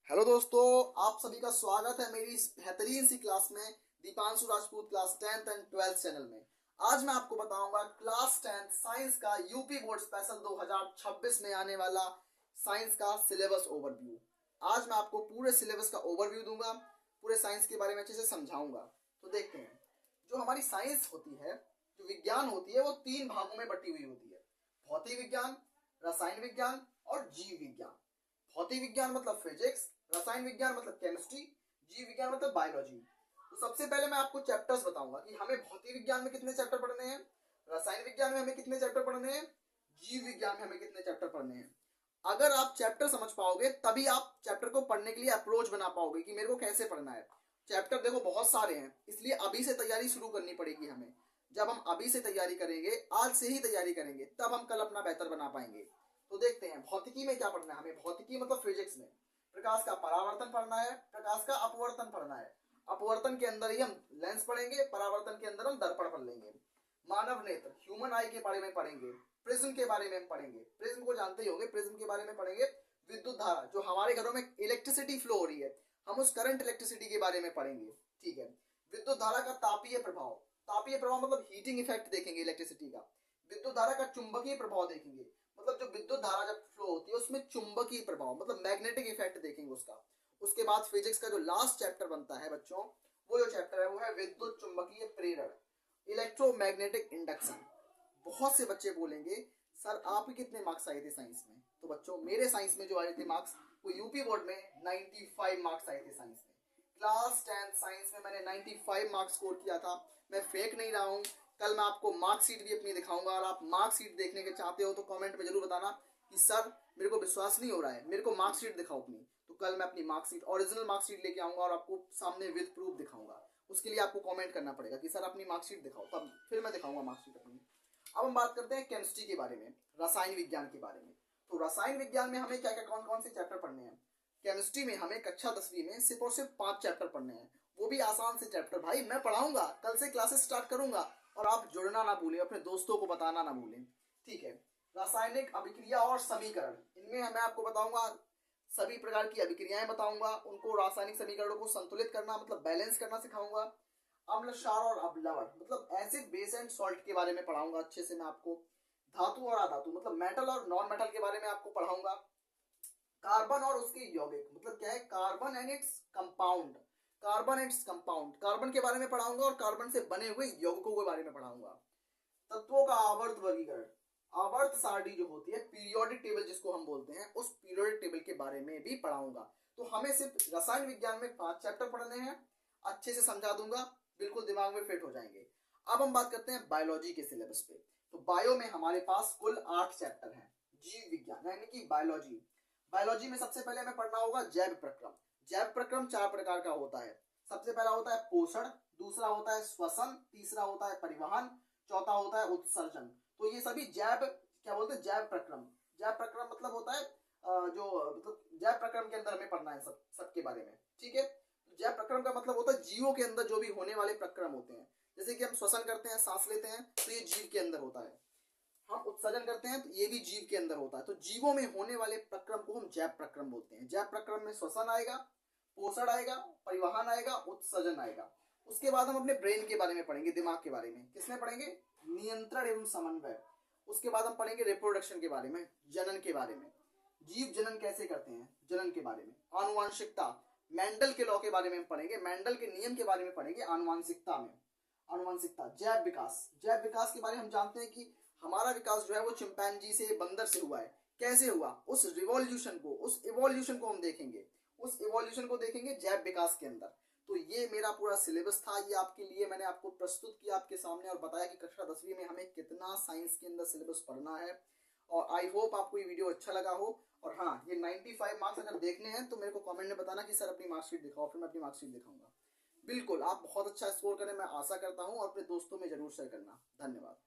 Hello दोस्तों, आप सभी का स्वागत है मेरी इस बेहतरीन सी क्लास में, Deepanshu Rajput class 10th and 12th channel में। आज मैं आपको बताऊंगा क्लास 10th साइंस का यूपी बोर्ड स्पेशल 2026 में आने वाला साइंस का सिलेबस ओवरव्यू। आज मैं आपको पूरे सिलेबस का ओवरव्यू दूंगा, पूरे साइंस के बारे में अच्छे से समझाऊंगा। तो देखते हैं, जो हमारी साइंस होती है, जो विज्ञान होती है, वो 3 भागों में बटी हुई होती है: भौतिक विज्ञान, रसायन विज्ञान और जीव विज्ञान। भौतिक विज्ञान मतलब फिजिक्स, रसायन विज्ञान मतलब केमिस्ट्री, जीव विज्ञान मतलब बायोलॉजी। तो सबसे पहले मैं आपको चैप्टर्स बताऊंगा कि हमें भौतिक विज्ञान में कितने चैप्टर पढ़ने हैं, रसायन विज्ञान में हमें कितने चैप्टर पढ़ने हैं, जीव विज्ञान में हमें कितने चैप्टर पढ़ने हैं। अगर आप चैप्टर समझ पाओगे तभी आप चैप्टर को पढ़ने के लिए अप्रोच बना पाओगे कि मेरे को कैसे पढ़ना है। चैप्टर देखो बहुत सारे हैं, इसलिए अभी से तैयारी शुरू करनी पड़ेगी हमें। जब हम अभी से तैयारी करेंगे, आज से ही तैयारी करेंगे, तब हम कल अपना बेहतर बना पाएंगे। तो देखते हैं भौतिकी में क्या पढ़ना है हमें। भौतिकी मतलब फिजिक्स में प्रकाश का परावर्तन पढ़ना है, प्रकाश का अपवर्तन पढ़ना है। अपवर्तन के अंदर ही हम लेंस पढ़ेंगे, परावर्तन के अंदर हम दर्पण पढ़ लेंगे। मानव नेत्र, ह्यूमन आई के बारे में पढ़ेंगे। प्रिज्म के बारे में पढ़ेंगे, प्रिज्म को जानते ही होंगे, प्रिज्म के बारे में पढ़ेंगे। विद्युत धारा, जो हमारे घरों में इलेक्ट्रिसिटी फ्लो हो रही है, हम उस करंट इलेक्ट्रिसिटी के बारे में पढ़ेंगे। ठीक है। विद्युत धारा का तापीय प्रभाव, तापीय प्रभाव मतलब हीटिंग इफेक्ट देखेंगे इलेक्ट्रिसिटी का। विद्युत धारा का चुंबकीय प्रभाव देखेंगे, मतलब जो विद्युत धारा जब फ्लो होती है उसमें चुंबकीय प्रभाव मतलब मैग्नेटिक इफेक्ट देखेंगे उसका। उसके बाद फिजिक्स का जो लास्ट चैप्टर बनता है बच्चों, वो जो चैप्टर है वो है विद्युत चुंबकीय प्रेरण, इलेक्ट्रोमैग्नेटिक इंडक्शन। बहुत से बच्चे बोलेंगे सर आपके कितने मार्क्स आए थे साइंस में। तो बच्चों मेरे साइंस में जो आए थे मार्क्स, वो यूपी बोर्ड में 95 मार्क्स आए थे साइंस में। क्लास 10 साइंस में मैंने 95 मार्क्स स्कोर किया था। मैं फेक नहीं रहा हूँ। कल मैं आपको मार्कशीट भी अपनी दिखाऊंगा, और आप मार्कशीट देखने के चाहते हो तो कमेंट में जरूर बताना कि सर मेरे को विश्वास नहीं हो रहा है, मेरे को मार्कशीट दिखाओ अपनी। तो कल मैं अपनी मार्कशीट, ओरिजिनल मार्कशीट लेके आऊंगा और आपको सामने विद प्रूफ दिखाऊंगा। उसके लिए आपको कमेंट करना पड़ेगा कि सर अपनी मार्कशीट दिखाओ, तब फिर मैं दिखाऊंगा मार्कशीट अपनी। अब हम बात करते हैं केमिस्ट्री के बारे में, रसायन विज्ञान के बारे में। तो रसायन विज्ञान में हमें क्या क्या कौन कौन से चैप्टर पढ़ने हैं। केमिस्ट्री में हमें कक्षा 10वीं में सिर्फ और सिर्फ 5 चैप्टर पढ़ने हैं, वो भी आसान से चैप्टर। भाई मैं पढ़ाऊंगा, कल से क्लासेस स्टार्ट करूंगा, और आप जुड़ना ना भूलें, अपने दोस्तों को बताना ना भूलें। ठीक है। रासायनिक अभिक्रिया और समीकरण, इनमें मैं आपको बताऊंगा सभी प्रकार की अभिक्रियाएं बताऊंगा, उनको रासायनिक समीकरणों को संतुलित करना मतलब बैलेंस करना सिखाऊंगा। अम्ल क्षार और अवलवण मतलब एसिड बेस एंड सॉल्ट के बारे में पढ़ाऊंगा अच्छे से मैं आपको। धातु और अधातु मतलब मेटल और नॉन मेटल के बारे में आपको पढ़ाऊंगा। कार्बन और उसके यौगिक मतलब क्या है, carbon and its compound, carbon and its compound, carbon के बारे में पढ़ाऊंगा, और कार्बन से बने हुए यौगिकों के बारे में पढ़ाऊंगा। तत्वों का आवर्त वर्गीकरण, आवर्त सारणी जो होती है, पीरियोडिक टेबल जिसको हम बोलते हैं, उस पीरियोडिक टेबल के बारे में भी पढ़ाऊंगा। तो हमें सिर्फ रसायन विज्ञान में 5 चैप्टर पढ़ने हैं, अच्छे से समझा दूंगा, बिल्कुल दिमाग में फिट हो जाएंगे। अब हम बात करते हैं बायोलॉजी के सिलेबस पे। तो बायो में हमारे पास कुल 8 चैप्टर हैं। जीव विज्ञान यानी कि बायोलॉजी, बायोलॉजी में सबसे पहले हमें पढ़ना होगा जैव प्रक्रम। जैव प्रक्रम 4 प्रकार का होता है। सबसे पहला होता है पोषण, दूसरा होता है श्वसन, तीसरा होता है परिवहन, चौथा होता है उत्सर्जन। तो ये सभी जैव, क्या बोलते हैं, जैव प्रक्रम। जैव प्रक्रम मतलब होता है जो मतलब जैव प्रक्रम के अंदर हमें पढ़ना है सबके बारे में। ठीक है। जैव प्रक्रम का मतलब होता है जीवों के अंदर जो भी होने वाले प्रक्रम होते हैं। जैसे कि हम श्वसन करते हैं, सांस लेते हैं, तो ये जीव के अंदर होता है। हम उत्सर्जन करते हैं तो ये भी जीव के अंदर होता है। तो जीवों में होने वाले प्रक्रम को हम जैव प्रक्रम बोलते हैं। जैव प्रक्रम में श्वसन आएगा, पोषण आएगा, परिवहन आएगा, उत्सर्जन आएगा। उसके बाद हम अपने ब्रेन के बारे में पढ़ेंगे, दिमाग के बारे में। किसमें पढ़ेंगे, नियंत्रण एवं समन्वय। उसके बाद हम पढ़ेंगे रिप्रोडक्शन के बारे में, जनन के बारे में, जीव जनन कैसे करते हैं, जनन के बारे में। आनुवांशिकता, मेंडल के लॉ के बारे में हम पढ़ेंगे, मेंडल के नियम के बारे में पढ़ेंगे आनुवांशिकता में। आनुवांशिकता, जैव विकास, जैव विकास के बारे में हम जानते हैं कि हमारा विकास जो है वो चिंपैंजी से, बंदर से हुआ है। कैसे हुआ, उस रिवॉल्यूशन को, उस इवोल्यूशन को हम देखेंगे, उस इवोल्यूशन को देखेंगे जैव विकास के अंदर। तो ये मेरा पूरा सिलेबस था, ये आपके लिए मैंने आपको प्रस्तुत किया आपके सामने, और बताया कि कक्षा 10वीं में हमें कितना साइंस के अंदर सिलेबस पढ़ना है। और आई होप आपको ये वीडियो अच्छा लगा हो। और हाँ, ये 95 मार्क्स अगर देखने हैं तो मेरे को कमेंट में बताना कि सर अपनी मार्कशीट दिखाओ, फिर मैं अपनी मार्कशीट दिखाऊंगा। बिल्कुल, आप बहुत अच्छा स्कोर करें मैं आशा करता हूँ, और अपने दोस्तों में जरूर शेयर करना। धन्यवाद।